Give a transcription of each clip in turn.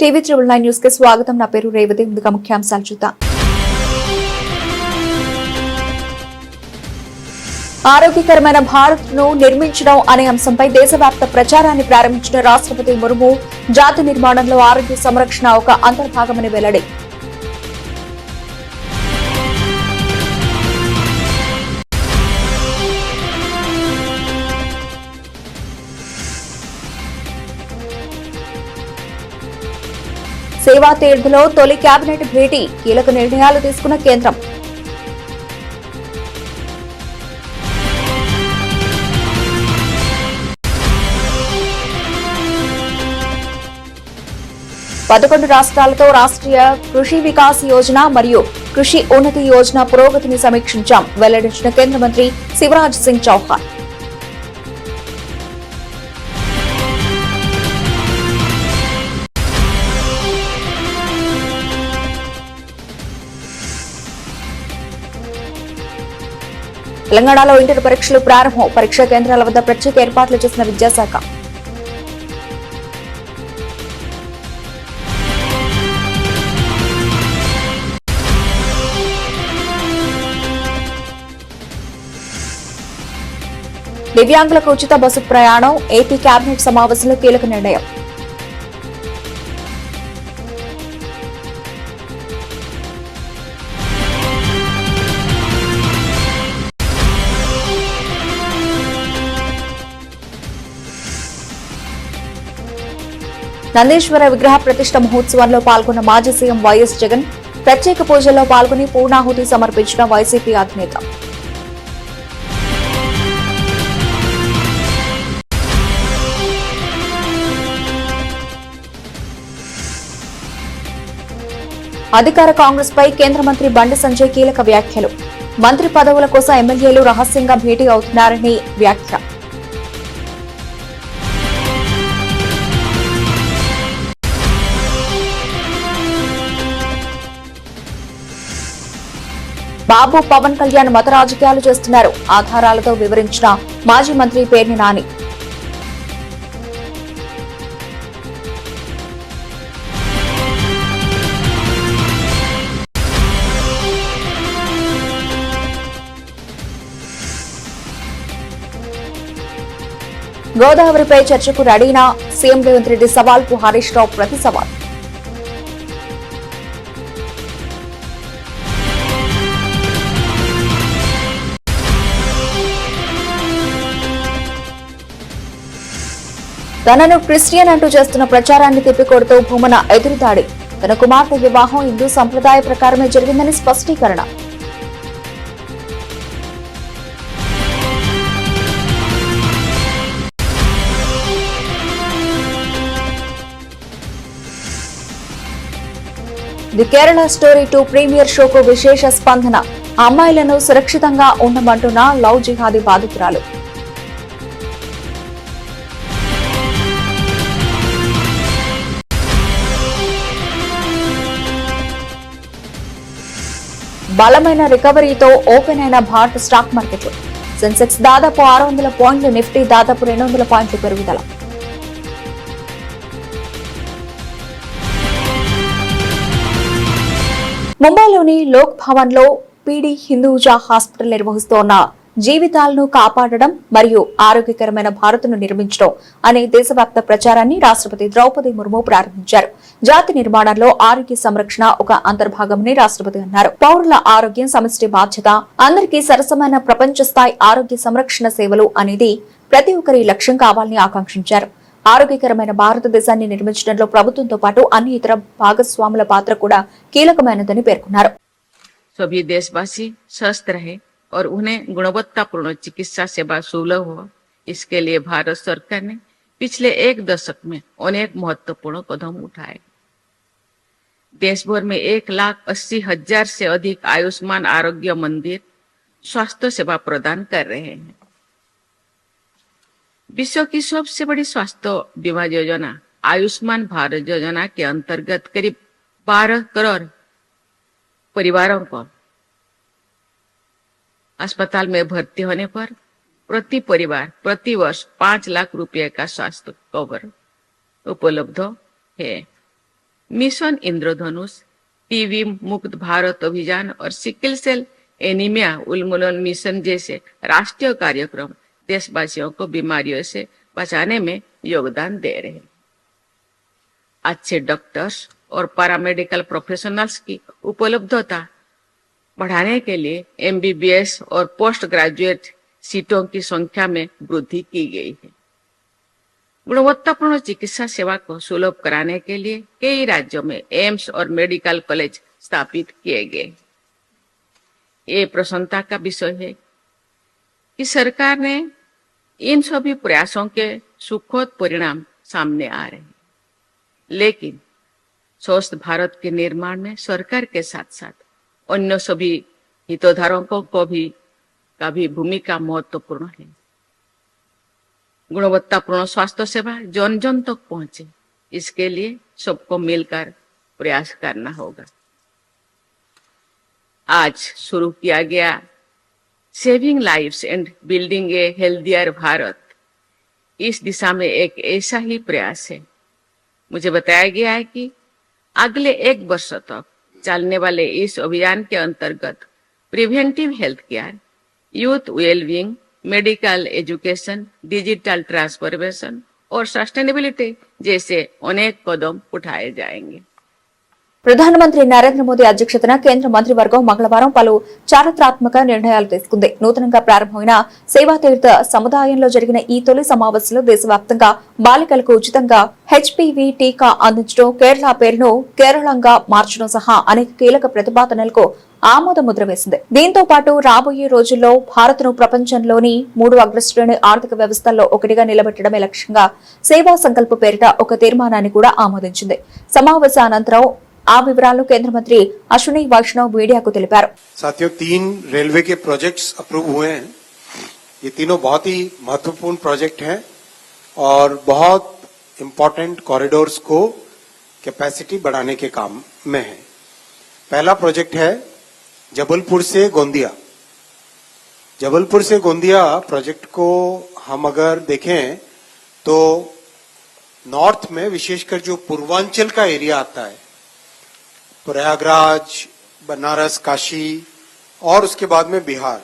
TV 9 news కి స్వాగతం. నా పేరు రేవతి. ముందుగా ముఖ్యాంశాలు చూద్దాం. ఆరోగ్యకరమైన భారత్ను నిర్మించడం అనే అంశంపై దేశవ్యాప్త ప్రచారాన్ని ప్రారంభించిన రాష్ట్రపతి ముర్ము జాతి నిర్మాణంలో ఆరోగ్య సంరక్షణ ఒక అంతర్భాగమని వెల్లడి. సేవా తీర్థలో తొలి కేబినెట్ భేటీ, కీలక నిర్ణయాలు తీసుకున్న కేంద్రం. పదకొండు రాష్ట్రాలతో రాష్ట్రీయ కృషి వికాస్ యోజన మరియు కృషి ఉన్నతి యోజన పురోగతిని సమీక్షించాం, వెల్లడించిన కేంద్ర మంత్రి శివరాజ్ సింగ్ చౌహాన్. తెలంగాణలో ఇంటర్ పరీక్షలు ప్రారంభం, పరీక్షా కేంద్రాల వద్ద ప్రత్యేక ఏర్పాట్లు చేసిన విద్యాశాఖ. దివ్యాంగులకు ఉచిత బస్సు ప్రయాణం, ఏపీ కేబినెట్ సమావేశంలో కీలక నిర్ణయం. నందీశ్వర విగ్రహ ప్రతిష్ఠ మహోత్సవంలో పాల్గొన్న మాజీ సీఎం వైఎస్ జగన్ ప్రత్యేక పూజల్లో పాల్గొని పూర్ణాహుతి సమర్పించిన వైసీపీ అధినేత. అధికార కాంగ్రెస్ పై కేంద్ర మంత్రి బండి సంజయ్ కీలక వ్యాఖ్యలు. మంత్రి పదవుల కోసం ఎమ్మెల్యేలు రహస్యంగా భేటీ అవుతున్నారని వ్యాఖ్య. బాబు పవన్ కళ్యాణ్ మత రాజకీయాలు చేస్తున్నారు, ఆధారాలతో వివరించిన మాజీ మంత్రి పేర్ని నాని. గోదావరిపై చర్చకు రెడీనా సీఎం రేవంత్ రెడ్డి సవాల్కు హరీష్ రావు ప్రతి సవాల్. తనను క్రిస్టియన్ అంటూ చేస్తున్న ప్రచారాన్ని తిప్పికొడుతూ భూమన ఎదురుదాడి. తన కుమార్తె వివాహం హిందూ సంప్రదాయ ప్రకారమే జరిగిందని స్పష్టీకరణ. ది కేరళ స్టోరీ 2 ప్రీమియర్ షోకు విశేష స్పందన. అమ్మాయిలను సురక్షితంగా ఉండమంటున్న లవ్ జిహాదీ బాధితురాలు. బలమైన రికవరీతో ఓపెన్ అయిన భారత స్టాక్ మార్కెట్లు. సెన్సెక్స్ దాదాపు 600 పాయింట్లు, నిఫ్టీ దాదాపు 200 పాయింట్లు పెరుగుదల. ముంబైలోని లోక్ భవన్ లో పీడీ హిందూజా హాస్పిటల్ నిర్వహిస్తోన్న జీవితాలను కాపాడడం మరియు ఆరోగ్యకరమైన భారత్ను నిర్మించడం అనే దేశవ్యాప్త ప్రచారాన్ని రాష్ట్రపతి ద్రౌపది ముర్ము ప్రారంభించారు. జాతి నిర్మాణంలో ఆరోగ్య సంరక్షణ ఒక అంతర్భాగమని రాష్ట్రపతి అన్నారు. పౌరుల ఆరోగ్యం సమిష్టి బాధ్యత, అందరికీ సరసమైన ప్రపంచ స్థాయి ఆరోగ్య సంరక్షణ సేవలు అనేది ప్రతి ఒక్కరి లక్ష్యం కావాలని ఆకాంక్షించారు. ఆరోగ్యకరమైన భారతదేశాన్ని నిర్మించడంలో ప్రభుత్వంతో పాటు అన్ని ఇతర భాగస్వాముల పాత్ర కూడా కీలకమైనదని పేర్కొన్నారు. और उन्हें गुणवत्तापूर्ण चिकित्सा सेवा सुलभ हो, इसके लिए भारत सरकार ने पिछले 1 दशक में अनेक महत्वपूर्ण कदम उठाए। देश भर में 1,80,000 से अधिक आयुष्मान आरोग्य मंदिर स्वास्थ्य सेवा प्रदान कर रहे हैं। विश्व की सबसे बड़ी स्वास्थ्य बीमा योजना आयुष्मान भारत योजना के अंतर्गत करीब 12 करोड़ परिवारों को अस्पताल में भर्ती होने पर प्रति परिवार प्रति वर्ष 5 लाख रुपए का स्वास्थ्य कवर उपलब्ध है। मिशन इंद्रधनुष, टीबी मुक्त भारत अभियान और सिकल सेल एनीमिया उन्मूलन मिशन जैसे राष्ट्रीय कार्यक्रम देशवासियों को बीमारियों से बचाने में योगदान दे रहे हैं। अच्छे डॉक्टर्स और पैरामेडिकल प्रोफेशनल्स की उपलब्धता बढ़ाने के लिए एमबीबीएस और पोस्ट ग्रेजुएट सीटों की संख्या में वृद्धि की गई है। गुणवत्तापूर्ण चिकित्सा सेवा को सुलभ कराने के लिए कई राज्यों में एम्स और मेडिकल कॉलेज स्थापित किए गए। ये प्रसन्नता का विषय है कि सरकार ने इन सभी प्रयासों के सुखद परिणाम सामने आ रहे हैं। लेकिन स्वस्थ भारत के निर्माण में सरकार के साथ साथ अन्य सभी हितधारकों को भी भूमिका महत्वपूर्ण है। गुणवत्तापूर्ण स्वास्थ्य सेवा जन जन तक पहुंचे, इसके लिए सबको मिलकर प्रयास करना होगा। आज शुरू किया गया saving lives and building A healthier Bharat इस दिशा में एक ऐसा ही प्रयास है। मुझे बताया गया है कि अगले 1 वर्ष तक चलने वाले इस अभियान के अंतर्गत preventive health care, youth wellbeing, medical education, digital transformation और सस्टेनेबिलिटी जैसे अनेक कदम उठाए जाएंगे। ప్రధానమంత్రి నరేంద్ర మోదీ అధ్యక్షతన కేంద్ర మంత్రివర్గం మంగళవారం పలు చారిత్రాత్మక నిర్ణయాలు తీసుకుంది. నూతనంగా ప్రారంభమైన సేవాతీర్థ సముదాయంలో జరిగిన ఈ తొలి సమావేశంలో దేశవ్యాప్తంగా బాలికలకు ఉచితంగా హెచ్పివి టీకా అందించడం, కేరళ పేరును కేరళంగా మార్చడం సహా అనేక కీలక ప్రతిపాదనలకు ఆమోద ముద్ర వేసింది. దీంతో పాటు రాబోయే రోజుల్లో భారత్ను ప్రపంచంలోని 3 అగ్రశ్రేణి ఆర్థిక వ్యవస్థల్లో ఒకటిగా నిలబెట్టడమే లక్ష్యంగా సేవా సంకల్ప పేరిట ఒక తీర్మానాన్ని కూడా ఆమోదించింది. సమావేశానంతరం ఆ వివరాలను కేంద్ర మంత్రి అశ్విని వైష్ణవ్ మీడియాకు తెలిపారు. साथियों, 3 रेलवे के प्रोजेक्ट्स अप्रूव हुए हैं। ये तीनों बहुत ही महत्वपूर्ण प्रोजेक्ट हैं और बहुत इम्पोर्टेंट कॉरिडोर्स को कैपेसिटी बढ़ाने के काम में है। पहला प्रोजेक्ट है जबलपुर से गोंदिया। जबलपुर से गोंदिया प्रोजेक्ट को हम अगर देखें तो नॉर्थ में विशेषकर जो पूर्वांचल का एरिया आता है, प्रयागराज, बनारस, काशी और उसके बाद में बिहार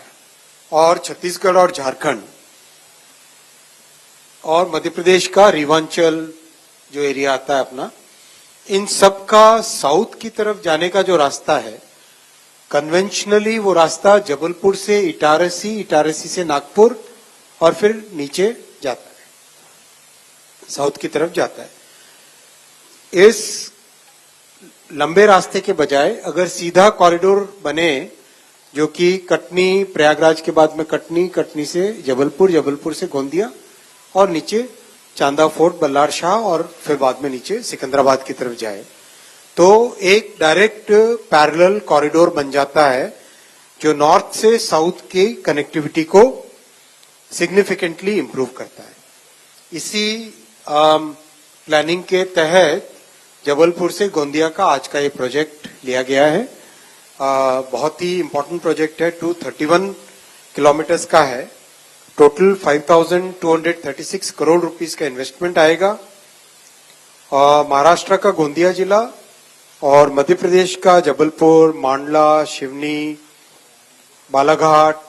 और छत्तीसगढ़ और झारखंड और मध्य प्रदेश का रीवांचल जो एरिया आता है अपना, इन सब का साउथ की तरफ जाने का जो रास्ता है, कन्वेंशनली वो रास्ता जबलपुर से इटारसी, इटारसी से नागपुर और फिर नीचे जाता है, साउथ की तरफ जाता है। इस लंबे रास्ते के बजाय अगर सीधा कॉरिडोर बने जो कि कटनी, प्रयागराज के बाद में कटनी, कटनी से जबलपुर, जबलपुर से गोंदिया और नीचे चांदा फोर्ट, बल्लार शाह और फिर बाद में नीचे सिकंदराबाद की तरफ जाए तो एक डायरेक्ट पैरेलल कॉरिडोर बन जाता है जो नॉर्थ से साउथ की कनेक्टिविटी को सिग्निफिकेंटली इंप्रूव करता है। इसी प्लानिंग के तहत जबलपुर से गोंदिया का आज का ये प्रोजेक्ट लिया गया है। बहुत ही इंपॉर्टेंट प्रोजेक्ट है। 231 किलोमीटर्स का है। टोटल 5,236 करोड़ रुपीस का इन्वेस्टमेंट आएगा। महाराष्ट्र का गोंदिया जिला और मध्य प्रदेश का जबलपुर, मांडला, शिवनी, बालाघाट,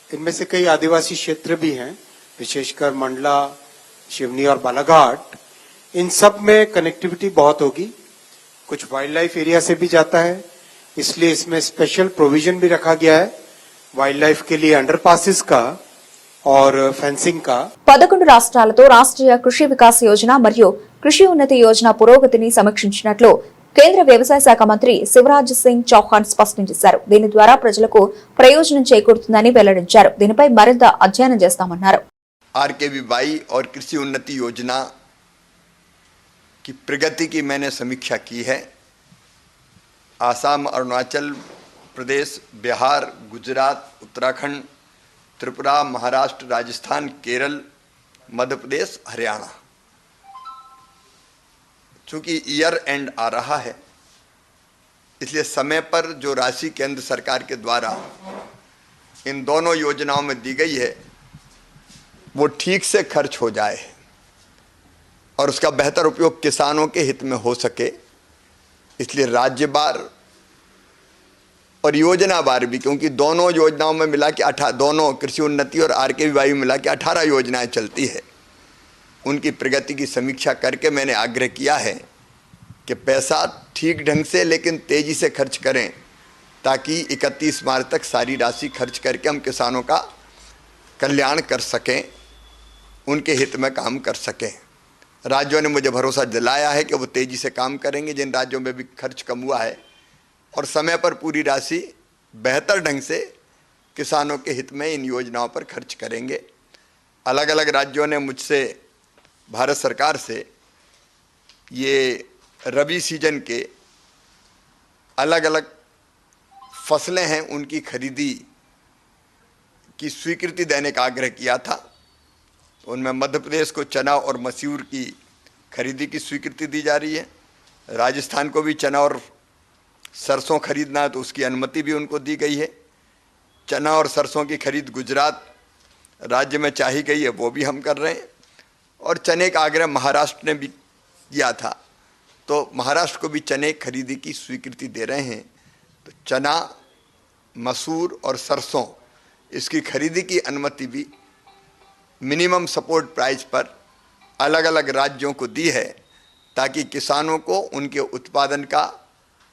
इनमें से कई आदिवासी क्षेत्र भी हैं, विशेषकर मंडला, शिवनी और बालाघाट। इन सब में कनेक्टिविटी बहुत होगी। कुछ वाइल्ड लाइफ एरिया से भी जाता है, इसलिए इसमें स्पेशल प्रोविजन भी रखा गया है वाइल्ड लाइफ के लिए अंडरपासेस का और फेंसिंग का। 11 రాష్ట్రాలతో రాష్ట్రీయ కృషి వికాస్ యోజన మరియు కృషి ఉన్నతి యోజన పురోగతిని సమీక్షించినట్లు కేంద్ర వ్యవసాయ శాఖ మంత్రి శివరాజ్ సింగ్ చౌహాన్ స్పష్టం చేశారు. దీని ద్వారా ప్రజలకు ప్రయోజనం చేకూరుతుందని వెల్లడించారు. దీనిపై మరింత అధ్యయనం చేస్తామన్నారు. RKVY और कृषि उन्नति योजना की प्रगति की मैंने समीक्षा की है। आसाम, अरुणाचल प्रदेश, बिहार, गुजरात, उत्तराखंड, त्रिपुरा, महाराष्ट्र, राजस्थान, केरल, मध्य प्रदेश, हरियाणा। चूंकि ईयर एंड आ रहा है, इसलिए समय पर जो राशि केंद्र सरकार के द्वारा इन दोनों योजनाओं में दी गई है वो ठीक से खर्च हो जाए और उसका बेहतर उपयोग किसानों के हित में हो सके, इसलिए राज्यवार और योजनावार भी, क्योंकि दोनों योजनाओं में मिला के दोनों कृषि उन्नति और RKVY मिला के 18 योजनाएं चलती है। उनकी प्रगति की समीक्षा करके मैंने आग्रह किया है कि पैसा ठीक ढंग से लेकिन तेजी से खर्च करें, ताकि 31 मार्च तक सारी राशि खर्च करके हम किसानों का कल्याण कर सकें, उनके हित में काम कर सकें। राज्यों ने मुझे भरोसा दिलाया है कि वो तेजी से काम करेंगे। जिन राज्यों में भी खर्च कम हुआ है और समय पर पूरी राशि बेहतर ढंग से किसानों के हित में इन योजनाओं पर खर्च करेंगे। अलग अलग राज्यों ने मुझसे, भारत सरकार से, ये रबी सीजन के अलग अलग फसलें हैं उनकी खरीदी की स्वीकृति देने का आग्रह किया था। उनमें मध्य प्रदेश को चना और मसूर की खरीदी की स्वीकृति दी जा रही है। राजस्थान को भी चना और सरसों खरीदना है तो उसकी अनुमति भी उनको दी गई है। चना और सरसों की खरीद गुजरात राज्य में चाही गई है, वो भी हम कर रहे हैं। और चने का आग्रह महाराष्ट्र ने भी किया था, तो महाराष्ट्र को भी चने खरीदी की स्वीकृति दे रहे हैं। तो चना, मसूर और सरसों, इसकी खरीदी की अनुमति भी मिनिमम सपोर्ट प्राइस पर अलग अलग राज्यों को दी है, ताकि किसानों को उनके उत्पादन का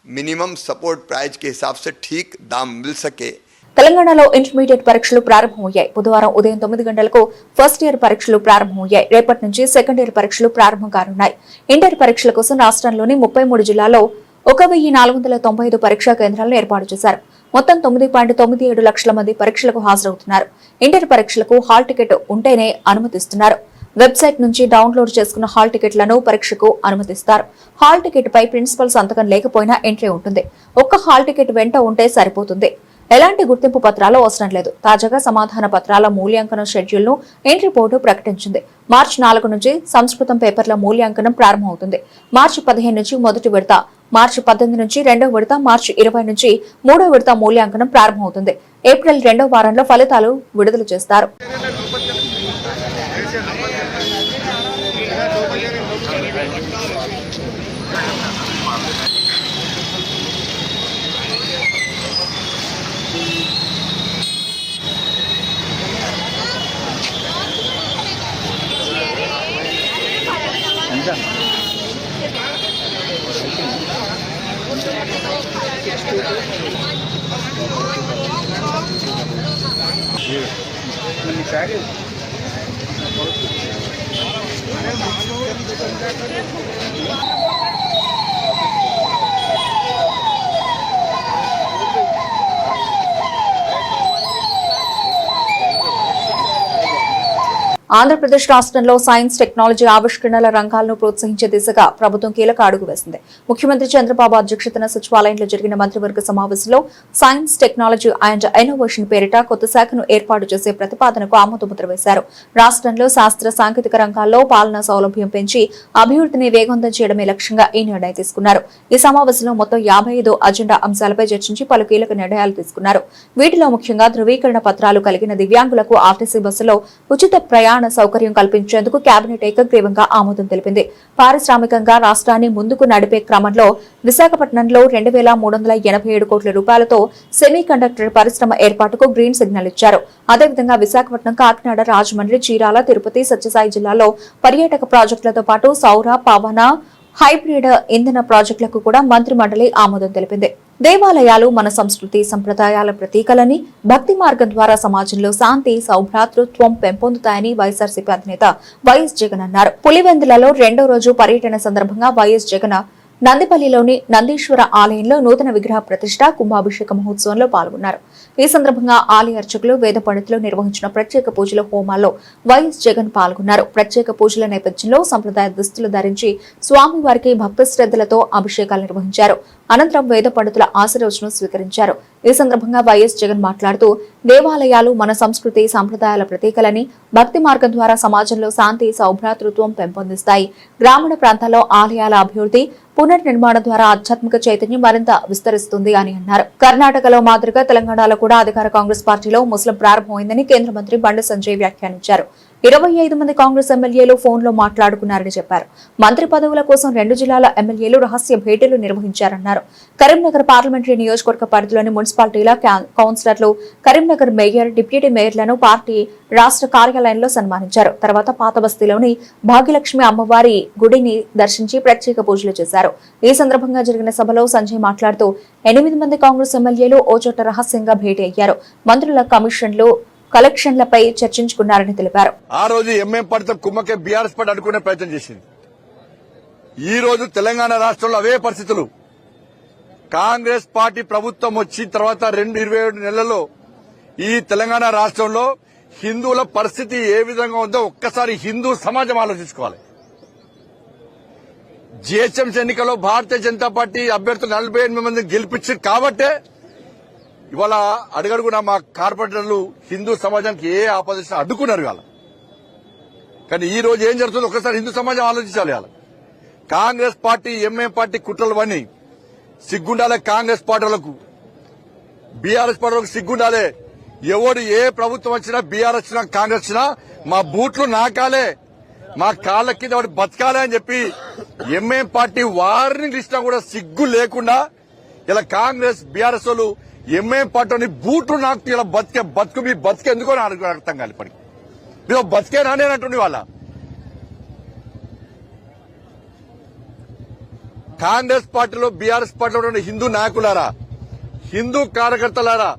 मिनिमम सपोर्ट प्राइस के हिसाब से ठीक दाम मिल सके। తెలంగాణలో ఇంటర్మీడియట్ పరీక్షలు ప్రారంభమయ్యాయి. బుధవారం ఉదయం 9 గంటలకు ఫస్ట్ ఇయర్ పరీక్షలు ప్రారంభమయ్యాయి. రేపటి నుంచి సెకండ్ ఇయర్ పరీక్షలు ప్రారంభం కానున్నాయి. ఇంటర్ పరీక్షల కోసం రాష్ట్రంలోని 33 జిల్లాల్లో 1495 పరీక్షా కేంద్రాలను ఏర్పాటు చేశారు. మొత్తం 9.97 లక్షల మంది పరీక్షలకు హాజరవుతున్నారు. ఇంటర్ పరీక్షలకు హాల్ టికెట్ ఉంటేనే అనుమతిస్తున్నారు. వెబ్సైట్ నుంచి డౌన్లోడ్ చేసుకున్న హాల్ టికెట్లను పరీక్షకు అనుమతిస్తారు. హాల్ టికెట్ పై ప్రిన్సిపల్ సంతకం లేకపోయినా ఎంట్రీ ఉంటుంది. ఒక్క హాల్ టికెట్ వెంట ఉంటే సరిపోతుంది. ఎలాంటి గుర్తింపు పత్రాలు అవసరం లేదు. తాజాగా సమాధాన పత్రాల మూల్యాంకనం షెడ్యూల్ ను ఎంట్రీ బోర్డు ప్రకటించింది. మార్చి 4 నుంచి సంస్కృతం పేపర్ల మూల్యాంకనం ప్రారంభమవుతుంది. మార్చి 15 నుంచి మొదటి విడత, మార్చి 18 నుంచి రెండవ విడత, మార్చి 20 నుంచి మూడో విడత మూల్యాంకనం ప్రారంభమవుతుంది. ఏప్రిల్ 2వ వారంలో ఫలితాలు విడుదల చేస్తారు. ఆంధ్రప్రదేశ్ రాష్ట్రంలో సైన్స్, టెక్నాలజీ, ఆవిష్కరణల రంగాలను ప్రోత్సహించే దిశగా ప్రభుత్వం కీలక అడుగు వేసింది. ముఖ్యమంత్రి చంద్రబాబు అధ్యక్షతన సచివాలయంలో జరిగిన మంత్రివర్గ సమావేశంలో సైన్స్, టెక్నాలజీ అండ్ ఇన్నోవేషన్ పేరిట కొత్త శాఖను ఏర్పాటు చేసే ప్రతిపాదనకు ఆమోదముద్ర వేశారు. రాష్ట్రంలో శాస్త్ర సాంకేతిక రంగాల్లో పాలనా సౌలభ్యం పెంచి అభివృద్ధిని వేగవంతం చేయడమే లక్ష్యంగా ఈ నిర్ణయం తీసుకున్నారు. ఈ సమావేశంలో మొత్తం 55 అజెండా అంశాలపై చర్చించి పలు కీలక నిర్ణయాలు తీసుకున్నారు. వీటిలో ముఖ్యంగా ధృవీకరణ పత్రాలు కలిగిన దివ్యాంగులకు ఆర్టీసీ బస్సులో ఉచిత ప్రయాణ సౌకర్యం కల్పించేందుకు కేబినెట్ ఏకగ్రీవంగా ఆమోదం తెలిపింది. పారిశ్రామికంగా రాష్ట్రాన్ని ముందుకు నడిపే క్రమంలో విశాఖపట్నంలో 2,387 కోట్ల రూపాయలతో సెమీ కండక్టర్ పరిశ్రమ ఏర్పాటుకు గ్రీన్ సిగ్నల్ ఇచ్చారు. అదేవిధంగా విశాఖపట్నం, కాకినాడ, రాజమండ్రి, చీరాల, తిరుపతి, సత్యసాయి జిల్లాలో పర్యాటక ప్రాజెక్టులతో పాటు సౌర, పవన, హైబ్రిడ్ ఇంధన ప్రాజెక్టులకు కూడా మంత్రి మండలి ఆమోదం తెలిపింది. దేవాలయాలు మన సంస్కృతి సంప్రదాయాల ప్రతీకలని, భక్తి మార్గం ద్వారా సమాజంలో శాంతి, సౌభ్రాతృత్వం పెంపొందుతాయని వైఎస్ఆర్సీపీ అధినేత వైఎస్ జగన్ అన్నారు. పులివెందులలో 2వ రోజు పర్యటన సందర్భంగా వైఎస్ జగన్ నందిపల్లిలోని నందీశ్వర ఆలయంలో నూతన విగ్రహ ప్రతిష్ఠ, కుంభాభిషేక మహోత్సవంలో పాల్గొన్నారు. ఈ సందర్భంగా ఆలయ అర్చకులు, వేద పండితులు నిర్వహించిన ప్రత్యేక పూజల హోమాల్లో వైఎస్ జగన్ పాల్గొన్నారు. ప్రత్యేక పూజల నేపథ్యంలో సంప్రదాయ దుస్తులు ధరించి స్వామివారికి భక్తి శ్రద్ధలతో అభిషేకాలు నిర్వహించారు. అనంతరం వేద పండితుల ఆశీర్వచనం స్వీకరించారు. ఈ సందర్భంగా వైఎస్ జగన్ మాట్లాడుతూ, దేవాలయాలు మన సంస్కృతి సంప్రదాయాల ప్రతీకలని, భక్తి మార్గం ద్వారా సమాజంలో శాంతి, సౌభ్రాతృత్వం పెంపొందిస్తాయి. గ్రామీణ ప్రాంతాల్లో ఆలయాల అభివృద్ధి, పునర్నిర్మాణం ద్వారా ఆధ్యాత్మిక చైతన్యం మరింత విస్తరిస్తుంది అని అన్నారు. కర్ణాటకలో మాదిరిగా తెలంగాణలో కూడా అధికార కాంగ్రెస్ పార్టీలో ముస్లిం ప్రారంభమైందని కేంద్ర మంత్రి బండి సంజయ్ వ్యాఖ్యానించారు. 25 మంది కాంగ్రెస్ ఎమ్మెల్యేలు ఫోన్లో మాట్లాడుకున్నారని చెప్పారు. మంత్రి పదవుల కోసం 2 జిల్లాల ఎమ్మెల్యేలు రహస్య భేటీలు నిర్వహించారన్నారు. కరీంనగర్ పార్లమెంటరీ నియోజకవర్గ పరిధిలోని మున్సిపాలిటీల కౌన్సిలర్లు, కరీంనగర్ మేయర్, డిప్యూటీ మేయర్లను పార్టీ రాష్ట్ర కార్యాలయంలో సన్మానించారు. తర్వాత పాత బస్తీలోని భాగ్యలక్ష్మి అమ్మవారి గుడిని దర్శించి ప్రత్యేక పూజలు చేశారు. ఈ సందర్భంగా జరిగిన సభలో సంజయ్ మాట్లాడుతూ 8 మంది కాంగ్రెస్ ఎమ్మెల్యేలు ఓ చోట రహస్యంగా భేటీ అయ్యారు. మంత్రుల కమిషన్లు, కలెక్షన్లపై చర్చించుకున్నారని తెలిపారు. ఆ రోజు ఎంఎం పార్టీతో కుమ్మకే బీఆర్ఎస్ పార్టీ అడ్డుకునే ప్రయత్నం చేసింది. ఈ రోజు తెలంగాణ రాష్ట్రంలో అవే పరిస్థితులు. కాంగ్రెస్ పార్టీ ప్రభుత్వం వచ్చిన తర్వాత 27 నెలల్లో ఈ తెలంగాణ రాష్ట్రంలో హిందువుల పరిస్థితి ఏ విధంగా ఉందో ఒక్కసారి హిందూ సమాజం ఆలోచించుకోవాలి. జిహెచ్ఎంసీ ఎన్నికల్లో భారతీయ జనతా పార్టీ అభ్యర్థులు 48 మందిని గెలిపించారు కాబట్టే ఇవాళ అడుగడుగున మా కార్పొరేటర్లు హిందూ సమాజానికి ఏ ఆపోజిషన్ అడ్డుకున్నారు ఇవాళ. కానీ ఈ రోజు ఏం జరుగుతుందో ఒకసారి హిందూ సమాజం ఆలోచించాలి. ఇవాళ కాంగ్రెస్ పార్టీ, ఎంఎం పార్టీ కుట్రలు అన్నీ సిగ్గుండాలే. కాంగ్రెస్ పార్టీలకు, బీఆర్ఎస్ పార్టీలకు సిగ్గుండాలే. ఎవడు ఏ ప్రభుత్వం వచ్చినా, బీఆర్ఎస్ వచ్చినా, కాంగ్రెస్ వచ్చినా మా బూట్లు నాకాలే, మా కాళ్ళ కింద వాడు బతకాలే అని చెప్పి ఎంఎం పార్టీ వార్నింగ్ ఇచ్చినా కూడా సిగ్గు లేకుండా ఇలా కాంగ్రెస్, బీఆర్ఎస్ వాళ్ళు ఎంఎం పార్టీని బూట్లు నాకు ఇలా బతుకు మీ బతికే ఎందుకో అర్థం కాదు. ఇప్పటికి మీరు బతికే నానేనంటుండే వాళ్ళ కాంగ్రెస్ పార్టీలో, బీఆర్ఎస్ పార్టీలో ఉన్న హిందూ నాయకులారా, హిందూ కార్యకర్తలారా,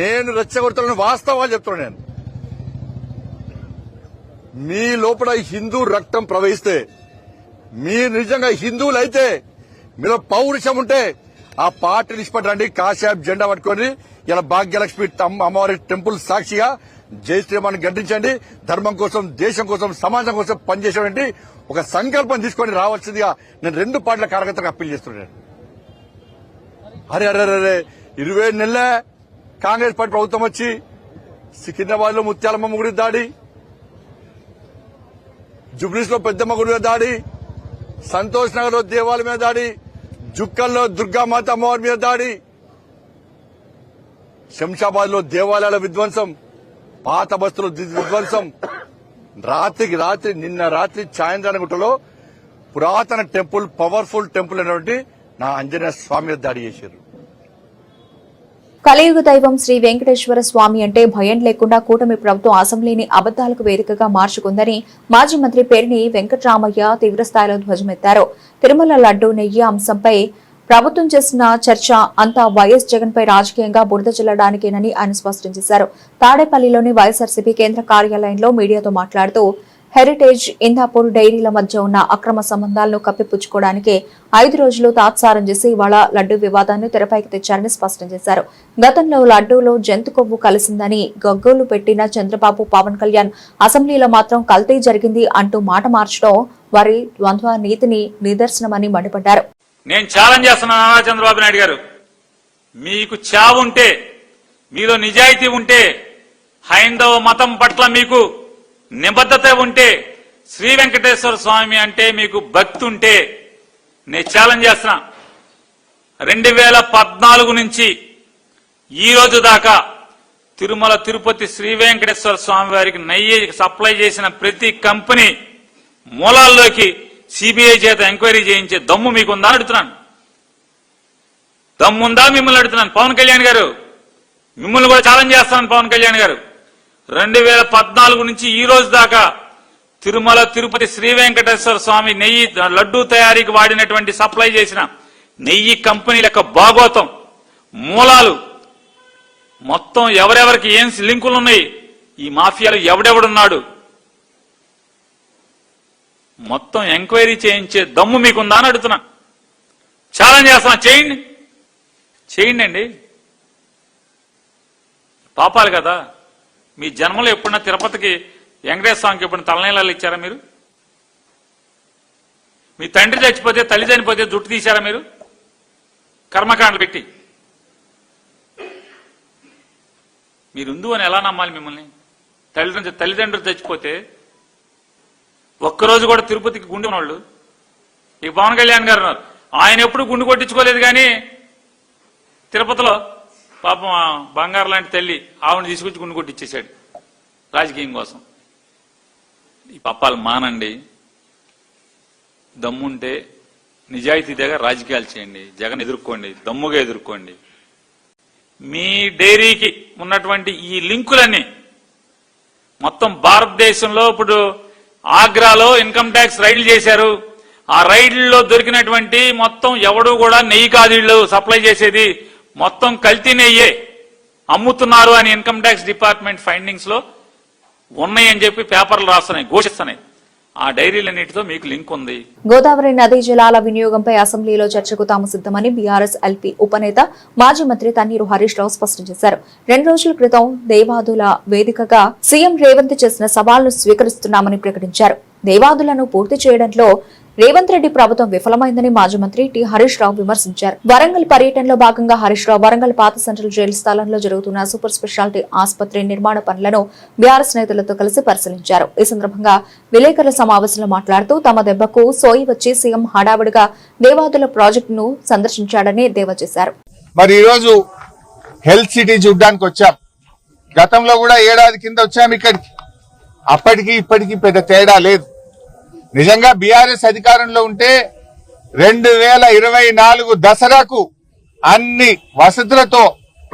నేను రెచ్చగొడతానని వాస్తవాలు చెప్తున్నాను. నేను మీ లోపల హిందూ రక్తం ప్రవహిస్తే, మీరు నిజంగా హిందువులైతే, మీలో పౌరుషం ఉంటే ఆ పార్టీ నిష్పట్టండి. కాషాయం జెండా పట్టుకొని ఇలా భాగ్యలక్ష్మి అమ్మవారి టెంపుల్ సాక్షిగా జై శ్రీరామాన్ని గడ్డించండి. ధర్మం కోసం, దేశం కోసం, సమాజం కోసం పనిచేసేటువంటి ఒక సంకల్పం తీసుకొని రావాల్సిందిగా నేను 2 పార్టీల కార్యకర్తలకు అప్పీల్ చేస్తున్నాను. అరే 27 నెలలే కాంగ్రెస్ పార్టీ ప్రభుత్వం వచ్చి సికింద్రాబాద్ లో ముత్యాలమ్మ గుడి దాడి, జుబ్లీస్ లో పెద్దమ్మ గుడి మీద దాడి, సంతోష్ నగర్ లో దేవాలయం మీద దాడి, జుక్కల్లో దుర్గామాత అమ్మవారి మీద దాడి, శంషాబాద్ లో దేవాలయాల విధ్వంసం, పాత బస్తుల విధ్వంసం, రాత్రికి రాత్రి నిన్న రాత్రి చాయంద్రానగుట్టలో పురాతన టెంపుల్, పవర్ఫుల్ టెంపుల్ అనేటువంటి నా ఆంజనేయ స్వామి మీద దాడి చేశారు. కలియుగ దైవం శ్రీ వెంకటేశ్వర స్వామి అంటే భయం లేకుండా కూటమి ప్రభుత్వం అసెంబ్లీని అబద్దాలకు వేదికగా మార్చుకుందని మాజీ మంత్రి పేర్ని వెంకటరామయ్య తీవ్రస్థాయిలో ధ్వజమెత్తారు. తిరుమల లడ్డూ నెయ్యి అంశంపై ప్రభుత్వం చేసిన చర్చ అంతా వైఎస్ జగన్ పై రాజకీయంగా బురద చల్లడానికేనని ఆయన స్పష్టం చేశారు. తాడేపల్లిలోని వైఎస్ఆర్సీపీ కేంద్ర కార్యాలయంలో మీడియాతో మాట్లాడుతూ హెరిటేజ్, ఇందాపూర్ డైరీల మధ్య ఉన్న అక్రమ సంబంధాలను కప్పిపుచ్చుకోవడానికి 5 రోజులు తాత్సారం చేసి ఇవాళ లడ్డూ వివాదాన్ని తెరపైకి తెచ్చారని స్పష్టం చేశారు. గతంలో లడ్డూలో జంతు కొవ్వు కలిసిందని గగ్గోలు పెట్టిన చంద్రబాబు, పవన్ కళ్యాణ్ అసెంబ్లీలో మాత్రం కల్తీ జరిగింది అంటూ మాట మార్చడం వారి ద్వంద్వ నీతిని నిదర్శనమని మండిపడ్డారు. నేను ఛాలెంజ్ చేస్తున్నాను నారా చంద్రబాబు నాయుడు గారు, మీకు చావుంటే, మీలో నిజాయితీ ఉంటే, హైందవ మతం పట్ల మీకు నిబద్ధత ఉంటే, శ్రీ వెంకటేశ్వర స్వామి అంటే మీకు భక్తి ఉంటే, నేను ఛాలెంజ్ చేస్తున్నా. 2014 నుంచి ఈ రోజు దాకా తిరుమల తిరుపతి శ్రీ వెంకటేశ్వర స్వామి వారికి నెయ్యి సప్లై చేసిన ప్రతి కంపెనీ మూలాల్లోకి సిబిఐ చేత ఎంక్వైరీ చేయించే దమ్ము మీకుందా అడుగుతున్నాను. దమ్ముందా మిమ్మల్ని అడుగుతున్నాను. పవన్ కళ్యాణ్ గారు, మిమ్మల్ని కూడా ఛాలెంజ్ చేస్తాను. పవన్ కళ్యాణ్ గారు, 2014 నుంచి ఈ రోజు దాకా తిరుమల తిరుపతి శ్రీ వెంకటేశ్వర స్వామి నెయ్యి లడ్డూ తయారీకి వాడినటువంటి సప్లై చేసిన నెయ్యి కంపెనీల యొక్క భాగోతం, మూలాలు మొత్తం ఎవరెవరికి ఏం లింకులు ఉన్నాయి, ఈ మాఫియాలు ఎవడెవడున్నాడు మొత్తం ఎంక్వైరీ చేయించే దమ్ము మీకుందా అని అడుగుతున్నా. ఛాలెంజ్ చేస్తున్నా. చేయండి అండి. పాపాలు కదా. మీ జన్మలో ఎప్పుడన్నా తిరుపతికి వెంకటేశ్వర స్వామికి ఎప్పుడన్నా తలనీళ్ళు ఇచ్చారా మీరు? మీ తండ్రి చచ్చిపోతే, తల్లి చనిపోతే జుట్టు తీశారా మీరు? కర్మకాండలు పెట్టి మీరు హిందువు అని ఎలా నమ్మాలి మిమ్మల్ని? తల్లిదండ్రులు చచ్చిపోతే ఒక్కరోజు కూడా తిరుపతికి గుండె ఉన్నవాళ్ళు ఈ పవన్ కళ్యాణ్ గారు ఉన్నారు. ఆయన ఎప్పుడు గుండు కొట్టించుకోలేదు, కానీ తిరుపతిలో పాపం బంగారు లాంటి తల్లి ఆవిడని తీసుకొచ్చి గుండు కొట్టించేశాడు రాజకీయం కోసం. ఈ పాపాలు మానండి. దమ్ముంటే నిజాయితీగా రాజకీయాలు చేయండి. జగన్ ఎదుర్కోండి, దమ్ముగా ఎదుర్కోండి. మీ డైరీకి ఉన్నటువంటి ఈ లింకులన్నీ మొత్తం భారతదేశంలో ఇప్పుడు ఆగ్రాలో ఇన్కమ్ ట్యాక్స్ రైడ్లు చేశారు. ఆ రైడ్లలో దొరికినటువంటి మొత్తం ఎవడు కూడా నెయ్యి కాదు వీళ్ళు సప్లై చేసేది, మొత్తం కల్తీ నెయ్యే అమ్ముతున్నారు అని ఇన్కమ్ ట్యాక్స్ డిపార్ట్మెంట్ ఫైండింగ్స్ లో ఉన్నాయని చెప్పి పేపర్లు రాస్తున్నాయి, ఘోషిస్తున్నాయి. ఆ డైరీలన్నిటితో మీకు లింక్ ఉంది. గోదావరి నదీ జలాల వినియోగంపై అసెంబ్లీలో చర్చకు తాము సిద్దమని బీఆర్ఎస్ ఎల్పీ ఉపనేత మాజీ మంత్రి తన్నీరు హరీష్ రావు స్పష్టం చేశారు. 2 రోజుల క్రితం దేవాదుల వేదికగా సీఎం రేవంత్ చేసిన సవాల్ను స్వీకరిస్తున్నామని ప్రకటించారు. దేవాదులను పూర్తి చేయడంలో రేవంత్ రెడ్డి ప్రభుత్వం విఫలమైందని మాజీ మంత్రి టి హరీష్ రావు విమర్శించారు. వరంగల్ పర్యటనలో భాగంగా హరీష్ రావు వరంగల్ పాత సెంట్రల్ జైలు స్థలంలో జరుగుతున్న సూపర్ స్పెషాలిటీ ఆసుపత్రి నిర్మాణ పనులను బీఆర్ఎస్ నేతలతో కలిసి పరిశీలించారు. ఈ సందర్భంగా విలేకరుల సమావేశంలో మాట్లాడుతూ తమ దెబ్బకు సోయి వచ్చి సీఎం హడావుడిగా దేవాదుల ప్రాజెక్టును సందర్శించాడని ఎద్దేవా చేశారు. మరి ఈరోజు హెల్త్ సిటీ చూడ్డానికి వచ్చాం. గతంలో కూడా ఏడాది కింద వచ్చాం ఇక్కడికి. అప్పటికి ఇప్పటికీ పెద్ద తేడా లేదు. నిజంగా బీఆర్ఎస్ అధికారంలో ఉంటే 2024 దసరాకు అన్ని వసతులతో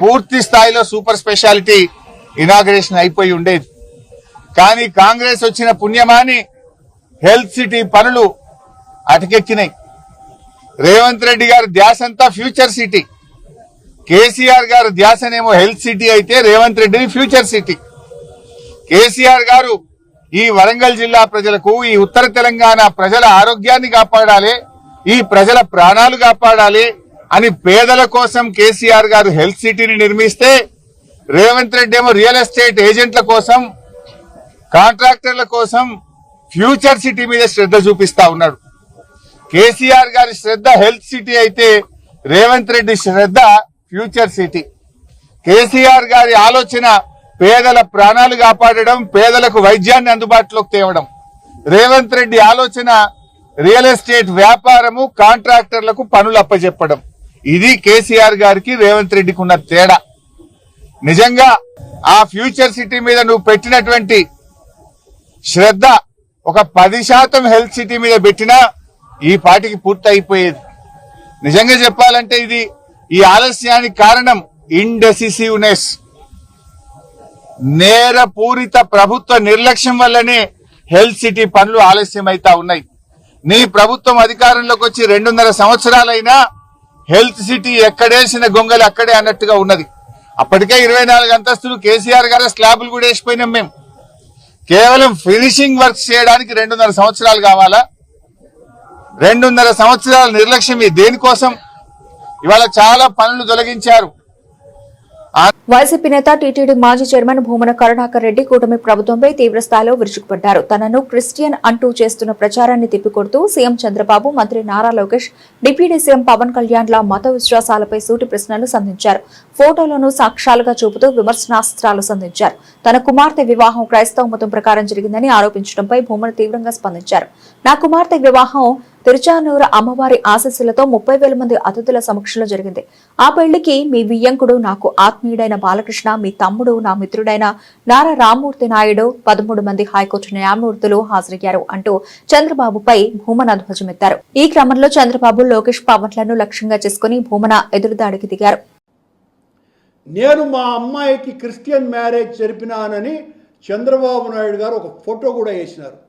పూర్తి స్థాయిలో సూపర్ స్పెషాలిటీ ఇనాగ్రేషన్ అయిపోయి ఉండేది. కానీ కాంగ్రెస్ వచ్చిన పుణ్యమాని హెల్త్ సిటీ పనులు అటకెక్కినాయి. రేవంత్ రెడ్డి గారి ధ్యాసంతా ఫ్యూచర్ సిటీ, కేసీఆర్ గారు ధ్యాసనేమో హెల్త్ సిటీ అయితే రేవంత్ రెడ్డిని ఫ్యూచర్ సిటీ. కేసీఆర్ గారు ఈ వరంగల్ జిల్లా ప్రజలకు, ఈ ఉత్తర తెలంగాణ ప్రజల ఆరోగ్యాన్ని కాపాడాలి, ఈ ప్రజల ప్రాణాలు కాపాడాలి అని పేదల కోసం కేసీఆర్ గారు హెల్త్ సిటీని నిర్మిస్తే రేవంత్ రెడ్డి ఏమో రియల్ ఎస్టేట్ ఏజెంట్ల కోసం, కాంట్రాక్టర్ల కోసం ఫ్యూచర్ సిటీ మీద శ్రద్ధ చూపిస్తా ఉన్నాడు. కేసీఆర్ గారి శ్రద్ధ హెల్త్ సిటీ అయితే రేవంత్ రెడ్డి శ్రద్ధ ఫ్యూచర్ సిటీ. కేసీఆర్ గారి ఆలోచన పేదల ప్రాణాలు కాపాడడం, పేదలకు వైద్యాన్ని అందుబాటులోకి తేవడం. రేవంత్ రెడ్డి ఆలోచన రియల్ ఎస్టేట్ వ్యాపారము, కాంట్రాక్టర్లకు పనులు అప్పచెప్పడం. ఇది కేసీఆర్ గారికి రేవంత్ రెడ్డికి ఉన్న తేడా. నిజంగా ఆ ఫ్యూచర్ సిటీ మీద నువ్వు పెట్టినటువంటి శ్రద్ధ ఒక 10% హెల్త్ సిటీ మీద పెట్టినా ఈ పాటికి పూర్తి అయిపోయేది. నిజంగా చెప్పాలంటే ఇది ఈ ఆలస్యానికి కారణం ఇండెసిసివ్నెస్, నేరపూరిత ప్రభుత్వ నిర్లక్ష్యం వల్లనే హెల్త్ సిటీ పనులు ఆలస్యం అవుతా ఉన్నాయి. నీ ప్రభుత్వం అధికారంలోకి వచ్చి 2.5 సంవత్సరాలైనా హెల్త్ సిటీ ఎక్కడేసిన గొంగలు అక్కడే అన్నట్టుగా ఉన్నది. అప్పటికే 24 అంతస్తులు కేసీఆర్ గారి స్లాబులు కూడా వేసిపోయినాం. మేము కేవలం ఫినిషింగ్ వర్క్స్ చేయడానికి 2.5 సంవత్సరాలు కావాలా? 2.5 సంవత్సరాల నిర్లక్ష్యం దేనికోసం? ఇవాళ చాలా పనులు తొలగించారు. వైసీపీ నేత టీటీడీ మాజీ చైర్మన్ భూమన కరుణాకర్ రెడ్డి కూటమి ప్రభుత్వంపై తీవ్రస్థాయిలో విరుచుకుపడ్డారు. తనను క్రిస్టియన్ అంటూ చేస్తున్న ప్రచారాన్ని తిప్పికొడుతూ సీఎం చంద్రబాబు, మంత్రి నారా లోకేష్, డిప్యూటీ సీఎం పవన్ కళ్యాణ్ల మత విశ్వాసాలపై సూటి ప్రశ్నలు సంధించారు. ఫోటోలను సాక్ష్యాలుగా చూపుతూ విమర్శనాస్త్రాలు సంధించారు. తన కుమార్తె వివాహం క్రైస్తవ మతం ప్రకారం జరిగిందని ఆరోపించడంపై భూమన తీవ్రంగా స్పందించారు. నా కుమార్తె వివాహం తిరుచానూరు అమ్మవారి ఆశీస్సులతో 30,000 మంది అతిథుల సమక్షంలో జరిగింది. ఆ పెళ్లికి మీ వియ్యంకుడు, నాకు ఆత్మీయుడైన బాలకృష్ణ, మీ తమ్ముడు, నా మిత్రుడైన నారా రామ్మూర్తి నాయుడు, 13 మంది హైకోర్టు న్యాయమూర్తులు హాజరయ్యారు అంటూ చంద్రబాబుపై భూమన ధ్వజమెత్తారు. ఈ క్రమంలో చంద్రబాబు, లోకేష్, పవన్లను లక్ష్యంగా చేసుకుని భూమన ఎదురుదాడికి దిగారు. నేను మా అమ్మాయికి క్రిస్టియన్ మ్యారేజ్ జరిపినానని చంద్రబాబు నాయుడు గారు ఒక ఫోటో కూడా వేసినారు.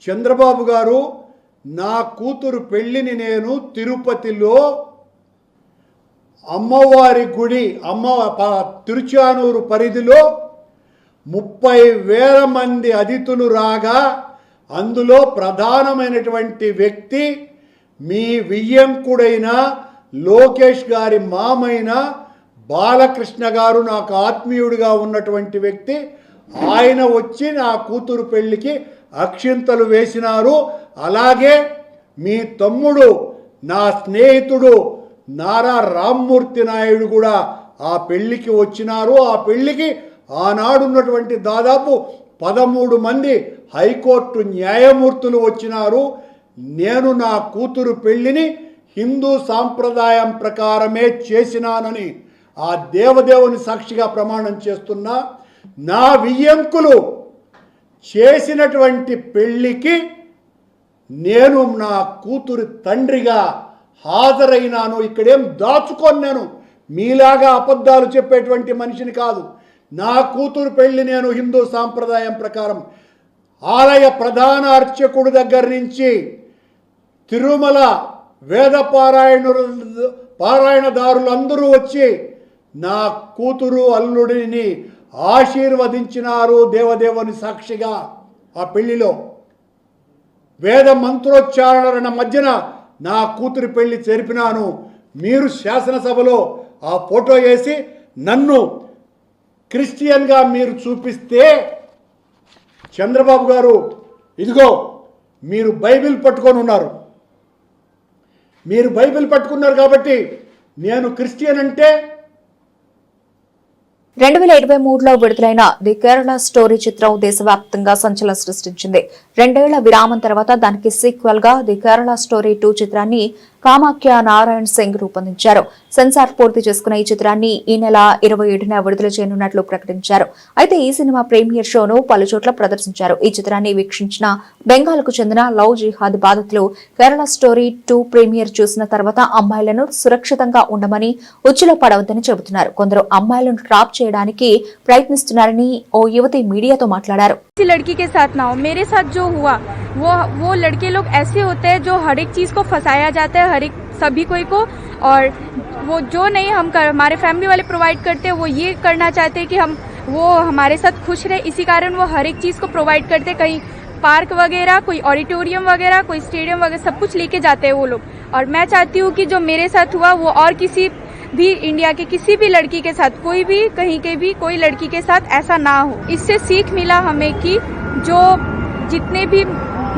చంద్రబాబు గారు, నా కూతురు పెళ్లిని నేను తిరుపతిలో అమ్మవారి గుడి తిరుచానూరు పరిధిలో 30,000 మంది అతిథులు రాగా అందులో ప్రధానమైనటువంటి వ్యక్తి మీ వియ్యంకుడైన లోకేష్ గారి మామైన బాలకృష్ణ గారు, నాకు ఆత్మీయుడిగా ఉన్నటువంటి వ్యక్తి, ఆయన వచ్చి నా కూతురు పెళ్లికి అక్షింతలు వేసినారు. అలాగే మీ తమ్ముడు, నా స్నేహితుడు నారా రామ్మూర్తి నాయుడు కూడా ఆ పెళ్లికి వచ్చినారు. ఆ పెళ్లికి ఆనాడున్నటువంటి దాదాపు 13 మంది హైకోర్టు న్యాయమూర్తులు వచ్చినారు. నేను నా కూతురు పెళ్లిని హిందూ సాంప్రదాయం ప్రకారమే చేసినానని ఆ దేవదేవుని సాక్షిగా ప్రమాణం చేస్తున్నా. నా వియ్యంకులు చేసినటువంటి పెళ్లికి నేను నా కూతురు తండ్రిగా హాజరైనాను. ఇక్కడేం దాచుకొని నేను మీలాగా అబద్ధాలు చెప్పేటువంటి మనిషిని కాదు. నా కూతురు పెళ్లి నేను హిందూ సాంప్రదాయం ప్రకారం ఆలయ ప్రధాన అర్చకుడి దగ్గర నుంచి తిరుమల వేద పారాయణదారులందరూ వచ్చి నా కూతురు అల్లుడిని ఆశీర్వదించినారు దేవదేవుని సాక్షిగా. ఆ పెళ్లిలో వేద మంత్రోచ్చారణల మధ్యన నా కూతురి పెళ్లి జరిపినాను. మీరు శాసనసభలో ఆ ఫోటో వేసి నన్ను క్రిస్టియన్గా మీరు చూపిస్తే, చంద్రబాబు గారు ఇదిగో మీరు బైబిల్ పట్టుకొని ఉన్నారు, మీరు బైబిల్ పట్టుకున్నారు కాబట్టి నేను క్రిస్టియన్ అంటే 2023లో విడుదలైన ది కేరళ స్టోరీ చిత్రం దేశవ్యాప్తంగా సంచలనం సృష్టించింది. 2 ఏళ్ల విరామం తర్వాత దానికి సీక్వెల్ గా ది కేరళ స్టోరీ 2 చిత్రాన్ని కామాఖ్య నారాయణ్ సింగ్ రూపొందించారు. సెన్సార్ పూర్తి చేసుకున్న ఈ చిత్రాన్ని ఈ నెల 27న విడుదల చేయనున్నట్లు ప్రకటించారు. అయితే ఈ సినిమా ప్రీమియర్ షోను పలుచోట్ల ప్రదర్శించారు. ఈ చిత్రాన్ని వీక్షించిన బెంగాల్కు చెందిన లవ్ జిహాద్ బాధితులు కేరళ స్టోరీ 2 ప్రీమియర్ చూసిన తర్వాత అమ్మాయిలను సురక్షితంగా ఉండమని ఉచ్చులో పడవద్దని చెబుతున్నారు. కొందరు అమ్మాయిలను ట్రాప్ చేయడానికి ప్రయత్నిస్తున్నారని ఓ యువతి మీడియాతో మాట్లాడారు. लड़की के साथ ना हो, मेरे साथ जो हुआ वो लड़के लोग ऐसे होते हैं जो हर एक चीज को फंसाया जाता है, हर एक सभी कोई को, और वो जो नहीं हमारे फैमिली वाले प्रोवाइड करते हैं वो ये करना चाहते हैं कि वो हमारे साथ खुश रहे, इसी कारण वो हर एक चीज को प्रोवाइड करते हैं. कहीं पार्क वगैरह, कोई ऑडिटोरियम वगैरह, कोई स्टेडियम वगैरह सब कुछ लेके जाते हैं वो लोग. और मैं चाहती हूँ कि जो मेरे साथ हुआ वो और किसी भी इंडिया के किसी भी लड़की के साथ, कोई भी कहीं के भी कोई लड़की के साथ ऐसा ना हो. इससे सीख मिला हमें कि जो जितने भी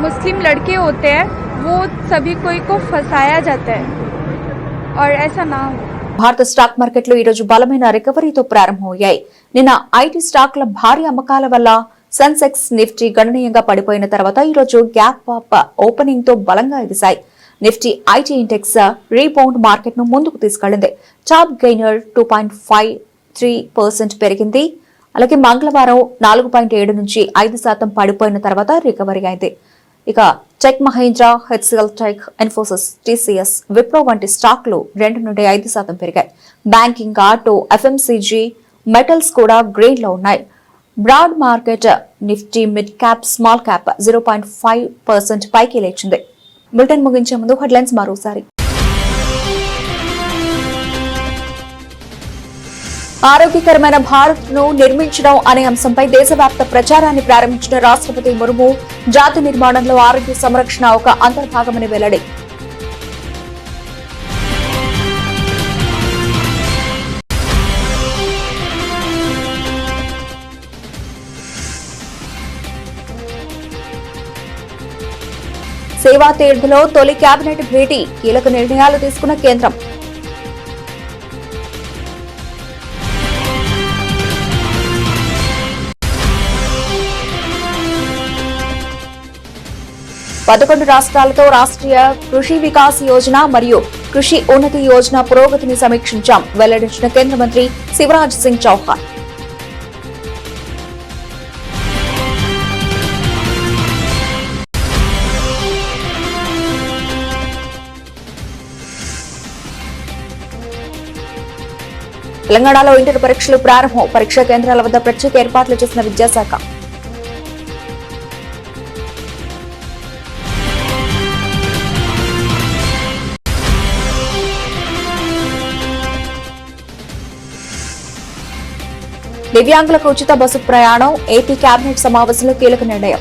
मुस्लिम लड़के होते हैं वो सभी कोई को फंसाया जाता है और ऐसा ना हो. భారత స్టాక్ మార్కెట్లు ఈ రోజు బలమైన రికవరీతో ప్రారంభమయ్యాయి. నిన్న ఐటీ స్టాక్ల భారీ అమ్మకాల వల్ల సెన్సెక్స్, నిఫ్టీ గణనీయంగా పడిపోయిన తర్వాత ఈ రోజు గ్యాప్ అప్ ఓపెనింగ్ తో బలంగా ఎదిశాయి. Nifty IT index rebound market ను ముందుకు తీసుకెళ్లింది. టాప్ గెయినర్ 2.53% పెరిగింది. అలాగే మంగళవారం 4.7 నుంచి 5% పడిపోయిన తర్వాత రికవరీ అయింది. ఇక Tech Mahindra, HCL tech, Infosys, TCS, Wipro వంటి స్టాక్లు 2 నుండి 5% పెరిగాయి. బ్యాంకింగ్, ఆటో, ఎఫ్ఎంసీజీ, మెటల్స్ కూడా గ్రీన్ లో ఉన్నాయి. Broad market Nifty mid cap, small cap 0.5% పైకి లేచింది. బులెటిన్ ముగించే ముందు హెడ్లైన్స్ మరోసారి. ఆరోగ్యకరమైన భారత్ ను నిర్మించడం అనే అంశంపై దేశవ్యాప్త ప్రచారాన్ని ప్రారంభించిన రాష్ట్రపతి ముర్ము, జాతి నిర్మాణంలో ఆరోగ్య సంరక్షణ ఒక అంతర్భాగమని వెల్లడి. సేవా తీర్థలో తొలి కేబినెట్ భేటీ, కీలక నిర్ణయాలు తీసుకున్న కేంద్రం. పదకొండు రాష్ట్రాలతో రాష్ట్రీయ కృషి వికాస్ యోజన మరియు కృషి ఉన్నతి యోజన పురోగతిని సమీక్షించాం, వెల్లడించిన కేంద్ర మంత్రి శివరాజ్ సింగ్ చౌహాన్. తెలంగాణలో ఇంటర్ పరీక్షలు ప్రారంభం, పరీక్షా కేంద్రాల వద్ద ప్రత్యేక ఏర్పాట్లు చేసిన విద్యాశాఖ. దివ్యాంగులకు ఉచిత బస్సు ప్రయాణం, ఏపీ కేబినెట్ సమావేశంలో కీలక నిర్ణయం.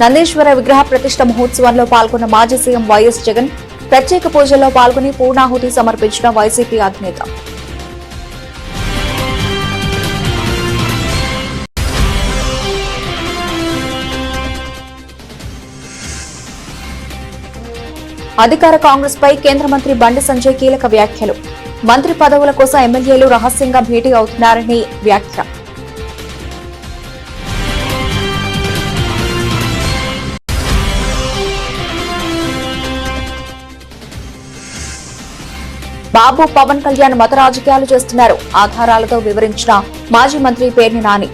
నందీశ్వర విగ్రహ ప్రతిష్ఠ మహోత్సవంలో పాల్గొన్న మాజీ సీఎం వైఎస్ జగన్, ప్రత్యేక పూజల్లో పాల్గొని పూర్ణాహుతి సమర్పించిన వైసీపీ అధినేత. అధికార కాంగ్రెస్ పై కేంద్ర మంత్రి బండి సంజయ్ కీలక వ్యాఖ్యలు, మంత్రి పదవుల కోసం ఎమ్మెల్యేలు రహస్యంగా భేటీ అవుతున్నారని వ్యాఖ్య. బాబు పవన్ కళ్యాణ్ మత రాజకీయాలు చేస్తున్నారు ఆధారాలతో వివరించిన మాజీ మంత్రి పేర్ని నాని.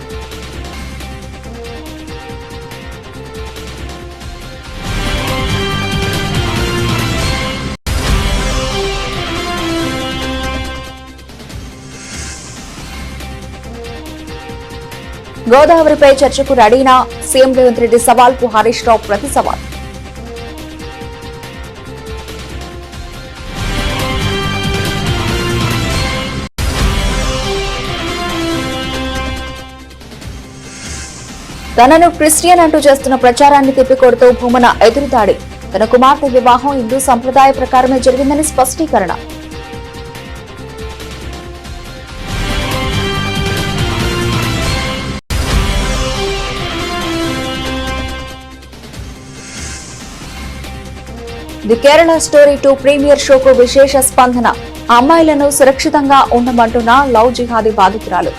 గోదావరిపై చర్చకు రెడీనా సీఎం రేవంత్ రెడ్డి సవాల్కు హరీష్ రావు ప్రతి సవాల్. తనను క్రిస్టియన్ అంటూ చేస్తున్న ప్రచారాన్ని తిప్పికొడుతూ భూమన ఎదురుదాడి. తన కుమార్తె వివాహం హిందూ సంప్రదాయ ప్రకారమే జరిగిందని స్పష్టీకరణ. ది కేరళ స్టోరీ 2 ప్రీమియర్ షోకు విశేష స్పందన. అమ్మాయిలను సురక్షితంగా ఉండమంటున్న లవ్ జిహాదీ బాధితురాలు.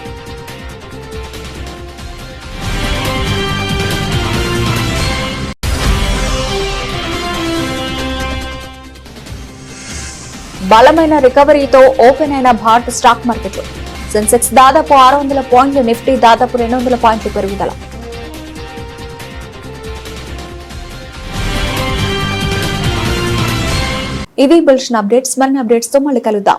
బలమైన రికవరీతో ఓపెన్ అయిన భారత స్టాక్ మార్కెట్లు. సెన్సెక్స్ దాదాపు 600 పాయింట్లు, నిఫ్టీ దాదాపు 200 పాయింట్లు పెరుగుదల. ఇవి బులెటిన్ అప్డేట్స్. మరిన్ని అప్డేట్స్ తో మళ్ళీ కలుద్దాం.